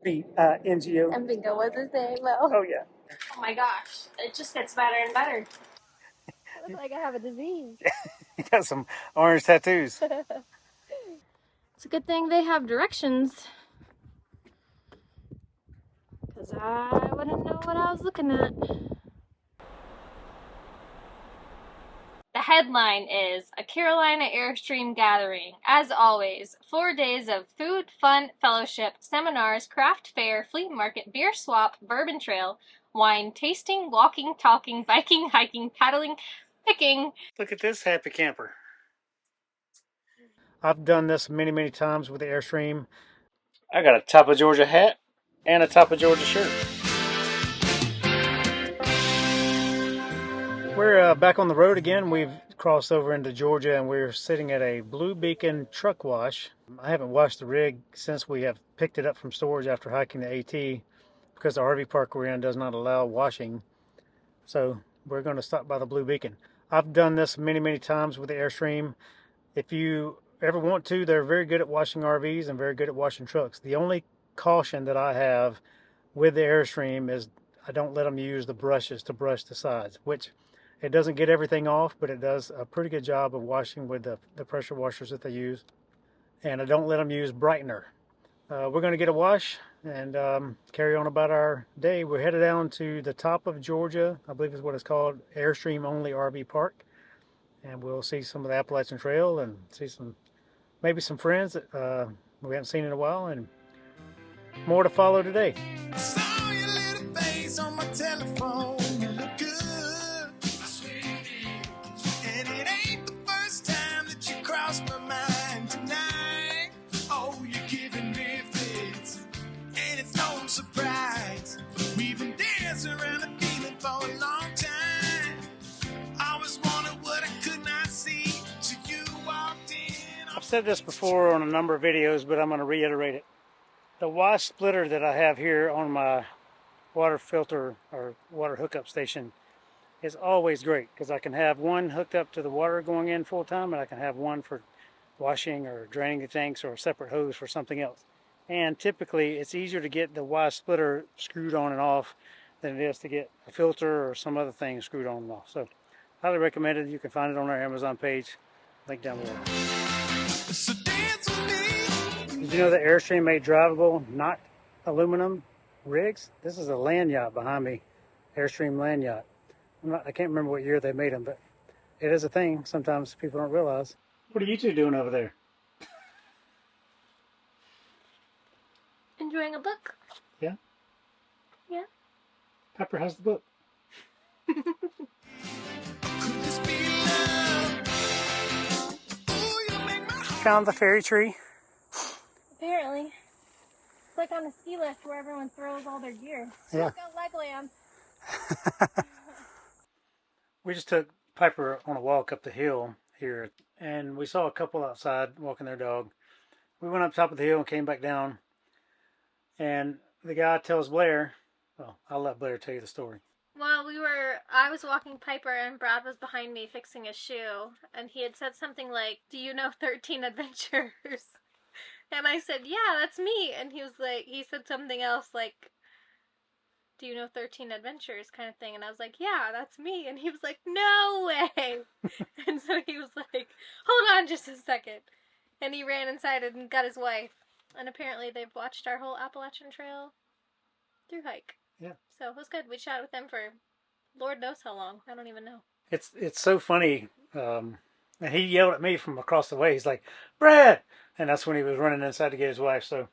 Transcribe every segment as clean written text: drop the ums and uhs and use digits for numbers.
The NGO. And Bingo was his name. Well, Oh, yeah. oh my gosh, it just gets better and better. I look like I have a disease. You got some orange tattoos. It's a good thing they have directions, because I wouldn't know what I was looking at. The headline is a Carolina Airstream gathering. As always, 4 days of food, fun, fellowship, seminars, craft fair, flea market, beer swap, bourbon trail, wine tasting, walking, talking, biking, hiking, paddling, picking. Look at this happy camper. I've done this many, many times with the Airstream. I got a Top of Georgia hat and a Top of Georgia shirt. We're back on the road again. We've crossed over into Georgia and we're sitting at a Blue Beacon truck wash. I haven't washed the rig since we have picked it up from storage after hiking the AT because the RV park we're in does not allow washing. So we're going to stop by the Blue Beacon. I've done this many, many times with the Airstream. If you ever want to, they're very good at washing RVs and very good at washing trucks. The only caution that I have with the Airstream is I don't let them use the brushes to brush the sides, which it doesn't get everything off, but it does a pretty good job of washing with the pressure washers that they use. And I don't let them use brightener. We're going to get a wash and carry on about our day. We're headed down to the top of Georgia, I believe is what it's called, Airstream only RV park. And we'll see some of the Appalachian Trail and see maybe some friends that we haven't seen in a while, and more to follow today. I saw your little face on my telephone. You look good. And it ain't the first time that you crossed my mind tonight. Oh, you're giving me fits. And it's no surprise. We've been dancing around the feeling for a long time. I always wanted what I could not see. So you walked in. I've said this before on a number of videos, but I'm going to reiterate it. The wash splitter that I have here on my water filter or water hookup station is always great because I can have one hooked up to the water going in full time, and I can have one for washing or draining the tanks or a separate hose for something else. And typically it's easier to get the wash splitter screwed on and off than it is to get a filter or some other thing screwed on and off. So highly recommended. You can find it on our Amazon page. Link down below. So dance with me. Did you know that Airstream made drivable, not aluminum rigs? This is a land yacht behind me, Airstream land yacht. I can't remember what year they made them, but it is a thing. Sometimes people don't realize. What are you two doing over there? Enjoying a book? Yeah? Yeah. Pepper, how's the book? Found the fairy tree. Apparently. It's like on a ski lift where everyone throws all their gear. Yeah. Look out, Legoland. We just took Piper on a walk up the hill here, and we saw a couple outside walking their dog. We went up top of the hill and came back down, and the guy tells Blair, well, I'll let Blair tell you the story. Well, I was walking Piper and Brad was behind me fixing a shoe, and he had said something like, "Do you know 13 Adventures?" And I said, "Yeah, that's me." And he said something else like, "Do you know 13 Adventures?" kind of thing. And I was like, "Yeah, that's me." And he was like, "No way." And so he was like, "Hold on just a second." And he ran inside and got his wife. And apparently they've watched our whole Appalachian Trail thru-hike. Yeah. So it was good. We chatted with them for Lord knows how long. I don't even know. It's so funny. And he yelled at me from across the way. He's like, "Brad!" And that's when he was running inside to get his wife. So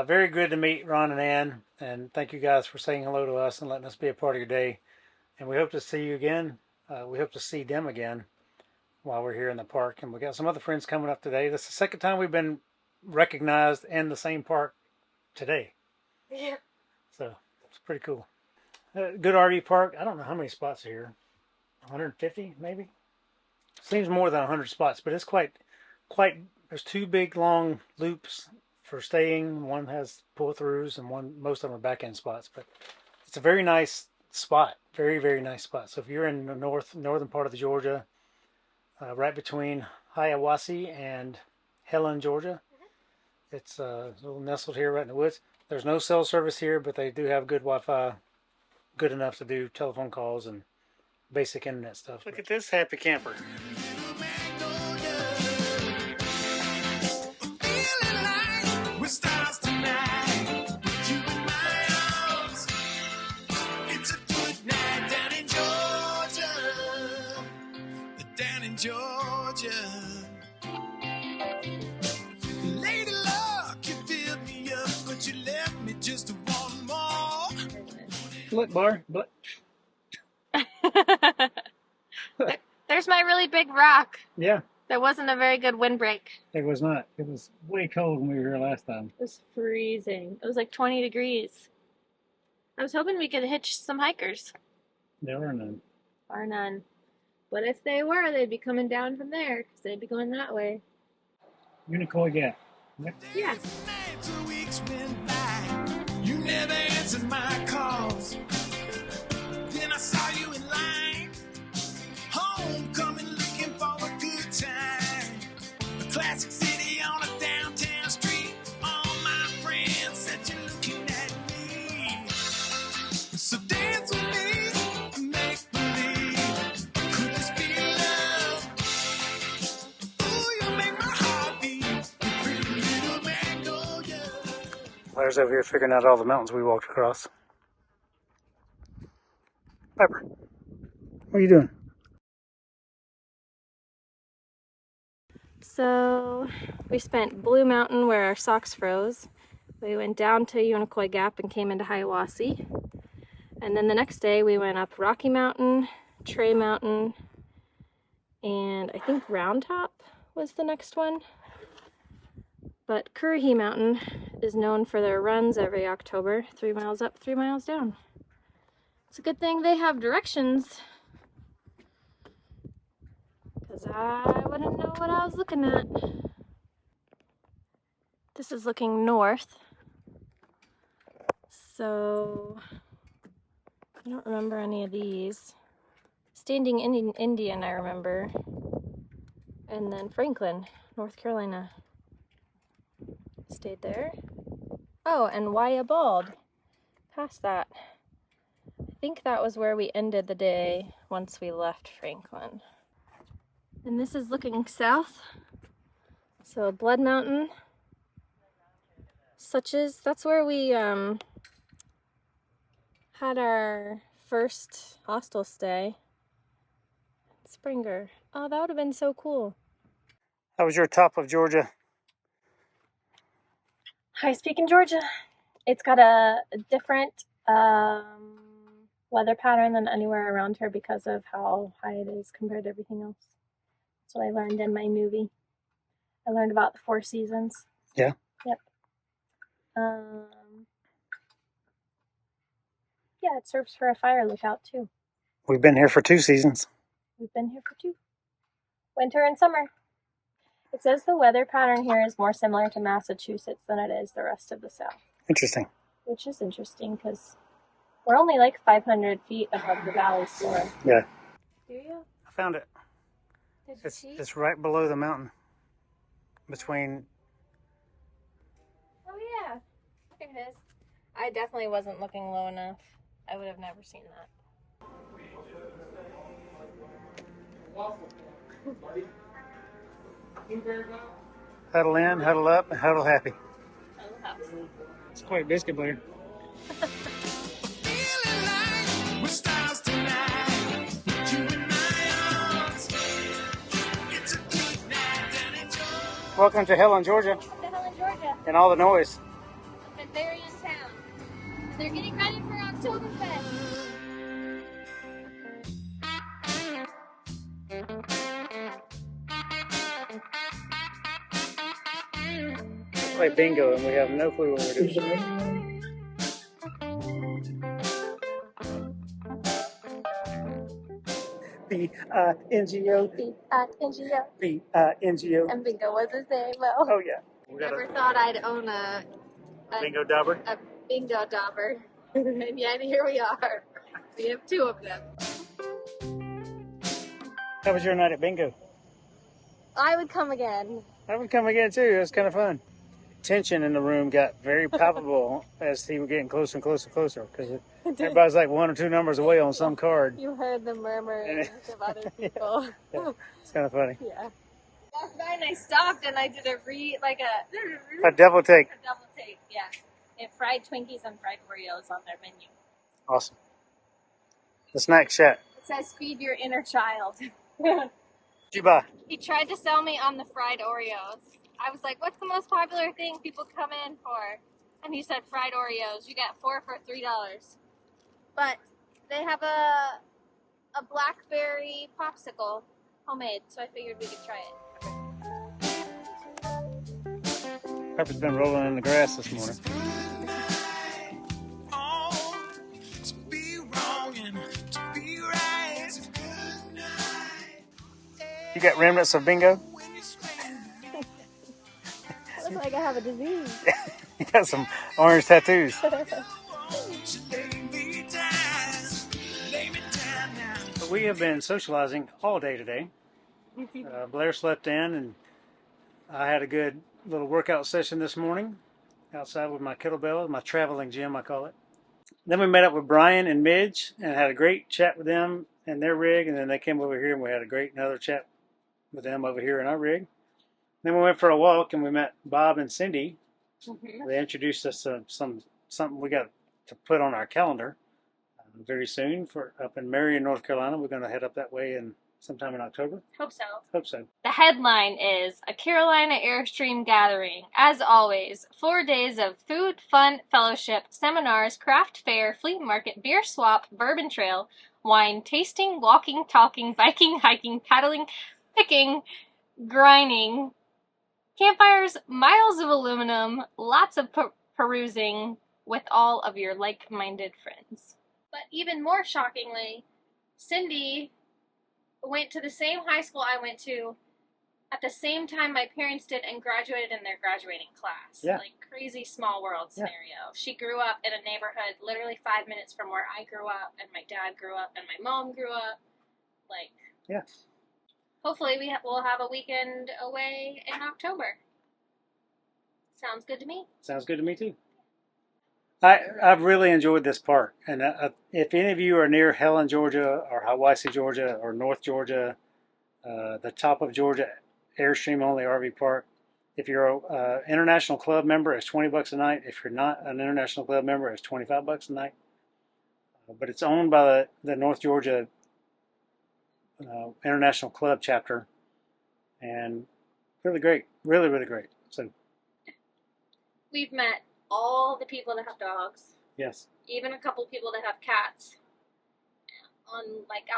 very good to meet Ron and Ann. And thank you guys for saying hello to us and letting us be a part of your day. And we hope to see you again. We hope to see them again while we're here in the park. And we got some other friends coming up today. This is the second time we've been recognized in the same park today. Yeah. So it's pretty cool. Good RV park. I don't know how many spots are here. 150 maybe? Seems more than 100 spots, but it's quite, there's two big long loops for staying. One has pull-throughs and most of them are back-end spots, but it's a very nice spot. Very, very nice spot. So if you're in the northern part of Georgia, right between Hiawassee and Helen, Georgia, it's a little nestled here right in the woods. There's no cell service here, but they do have good Wi-Fi, good enough to do telephone calls and basic internet stuff. Look at this happy camper. Georgia, Lady Luck, you filled me up, but you left me just one more. Look, Bar, but There's my really big rock. yeah, There wasn't a very good windbreak. it was not. It was way cold when we were here last time. It was freezing. It was like 20 degrees. I was hoping we could hitch some hikers. There were none. Or none. But if they were, they'd be coming down from there, because they'd be going that way. Unicoi Gap. Yep. Yeah. Weeks went by. You never answered my calls. Then I saw you in line. Homecoming, looking for a good time. A classic city on a downtown street. All my friends said you're looking at me. So dance with me, make believe. Could this be love? Ooh, you make my heart beat. You pretty little magnolia. Claire's over here figuring out all the mountains we walked across. Piper, what are you doing? So we spent Blue Mountain where our socks froze. We went down to Unicoi Gap and came into Hiawassee. And then the next day we went up Rocky Mountain, Tray Mountain, and I think Round Top was the next one. But Currahee Mountain is known for their runs every October, 3 miles up, 3 miles down. It's a good thing they have directions, because I wouldn't know what I was looking at. This is looking north, so I don't remember any of these. Standing Indian, I remember, and then Franklin, North Carolina. Stayed there. Oh, and Waya Bald. Past that. I think that was where we ended the day once we left Franklin. And this is looking south. So Blood Mountain. That's where we had our first hostel stay. Springer. Oh, that would have been so cool. How was your top of Georgia? High Peak in Georgia. It's got a different weather pattern than anywhere around here because of how high it is compared to everything else. That's what I learned in my movie. I learned about the 4 seasons. Yeah. Yep. Yeah, it serves for a fire lookout too. We've been here for 2 seasons. We've been here for 2. Winter and summer. It says the weather pattern here is more similar to Massachusetts than it is the rest of the South. Interesting. Which is interesting because we're only like 500 feet above the valley floor. Yeah. Do you? I found it. Did you see? It's right below the mountain. Between... Oh yeah. There it is. I definitely wasn't looking low enough. I would have never seen that. Huddle in, huddle up, and huddle happy. Huddle house. It's quite biscuit butter. Welcome to Helen, Georgia. Helen, Georgia. And all the noise. The Bavarian town. They're getting ready for Oktoberfest. Play bingo and we have no clue what we're doing. B-I-N-G-O. B-I-N-G-O. B-I-N-G-O. And bingo was his name. Well, Oh yeah. never thought I'd own a Bingo dauber. a bingo dauber. And yet here we are. We have 2 of them. How was your night at bingo? I would come again. I would come again too. It was kind of fun. tension in the room got very palpable as he was getting closer and closer and closer, because everybody's like 1 or 2 numbers away on some card. You heard the murmurings of other people. Yeah, it's kind of funny. Yeah. Walked by and I stopped and I did a double take. A double take, yeah. It fried Twinkies and fried Oreos on their menu. Awesome. The snack shack. It says feed your inner child. What'd you buy? He tried to sell me on the fried Oreos. I was like, what's the most popular thing people come in for? And he said fried Oreos. You get 4 for $3. But they have a blackberry popsicle, homemade, so I figured we could try it. Pepper's been rolling in the grass this morning. You got remnants of bingo? Looks like I have a disease. You got some orange tattoos. We have been socializing all day today. Blair slept in, and I had a good little workout session this morning outside with my kettlebell, my traveling gym, I call it. Then we met up with Brian and Midge and had a great chat with them and their rig, and then they came over here and we had a great another chat with them over here in our rig. Then we went for a walk and we met Bob and Cindy. They introduced us to something we got to put on our calendar very soon for up in Marion, North Carolina. We're going to head up that way in sometime in October. Hope so. Hope so. The headline is a Carolina Airstream gathering. As always, 4 days of food, fun, fellowship, seminars, craft fair, flea market, beer swap, bourbon trail, wine tasting, walking, talking, biking, hiking, paddling, picking, grinding, campfires, miles of aluminum, lots of perusing with all of your like-minded friends. But even more shockingly, Cindy went to the same high school I went to at the same time my parents did and graduated in their graduating class. Yeah. Like crazy small world scenario. Yeah. She grew up in a neighborhood literally 5 minutes from where I grew up, and my dad grew up, and my mom grew up. Like, yeah. Hopefully we'll have a weekend away in October. Sounds good to me. Sounds good to me too. I've really enjoyed this park, and if any of you are near Helen, Georgia, or Hiwassee, Georgia, or North Georgia, the top of Georgia Airstream only RV park, if you're an international club member, it's $20 a night. If you're not an international club member, it's $25 a night. But it's owned by the North Georgia International Club chapter, and really great, really, really great. So we've met all the people that have dogs. Yes. Even a couple people that have cats on like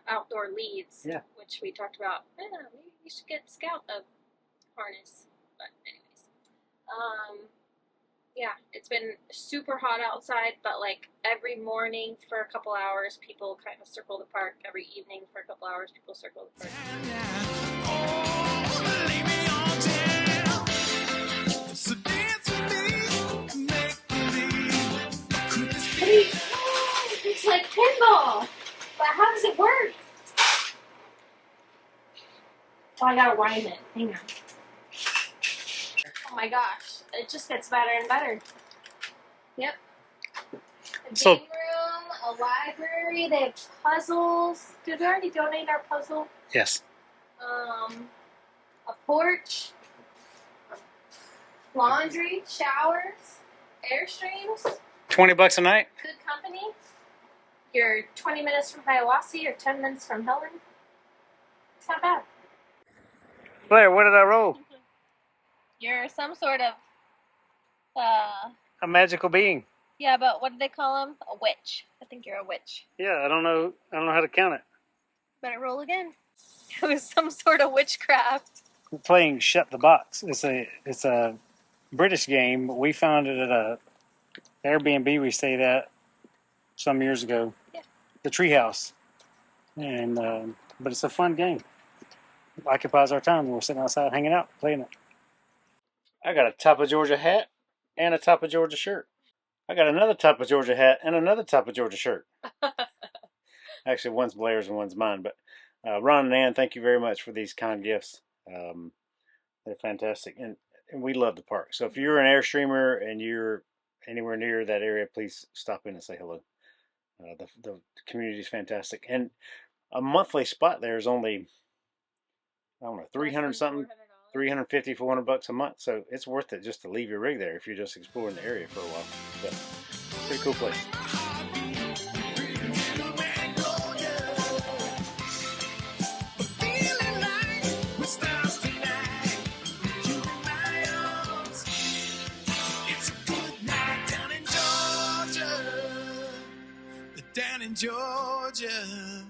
outdoor leads. Yeah. Which we talked about. Yeah, we should get Scout a harness. But anyways, yeah, it's been super hot outside, but like every morning for a couple hours, people kind of circle the park. Every evening for a couple hours, people circle the park. It's like pinball, but how does it work? Oh, I gotta wind it. Hang on. Oh my gosh, it just gets better and better. Yep. A game room, a library, they have puzzles. Did we already donate our puzzle? Yes. A porch, laundry, showers, Airstreams. $20 a night. Good company. You're 20 minutes from Hiwassee or 10 minutes from Helen. It's not bad. Blair, what did I roll? You're some sort of a magical being. Yeah, but what do they call them? A witch. I think you're a witch. Yeah, I don't know how to count it. Better roll again. It was some sort of witchcraft. We're playing Shut the Box. It's a British game, but we found it at a Airbnb we stayed at some years ago. Yeah. The Treehouse. And but it's a fun game. It occupies our time when we're sitting outside hanging out, playing it. I got a Top of Georgia hat and a Top of Georgia shirt. I got another Top of Georgia hat and another Top of Georgia shirt. Actually, one's Blair's and one's mine. But Ron and Ann, thank you very much for these kind gifts. They're fantastic. And and we love the park. So if you're an Airstreamer and you're anywhere near that area, please stop in and say hello. The community is fantastic, and a monthly spot there is only, I don't know, 300 something, 350, $400 a month. So it's worth it just to leave your rig there if you're just exploring the area for a while. But pretty cool place. Down in Georgia.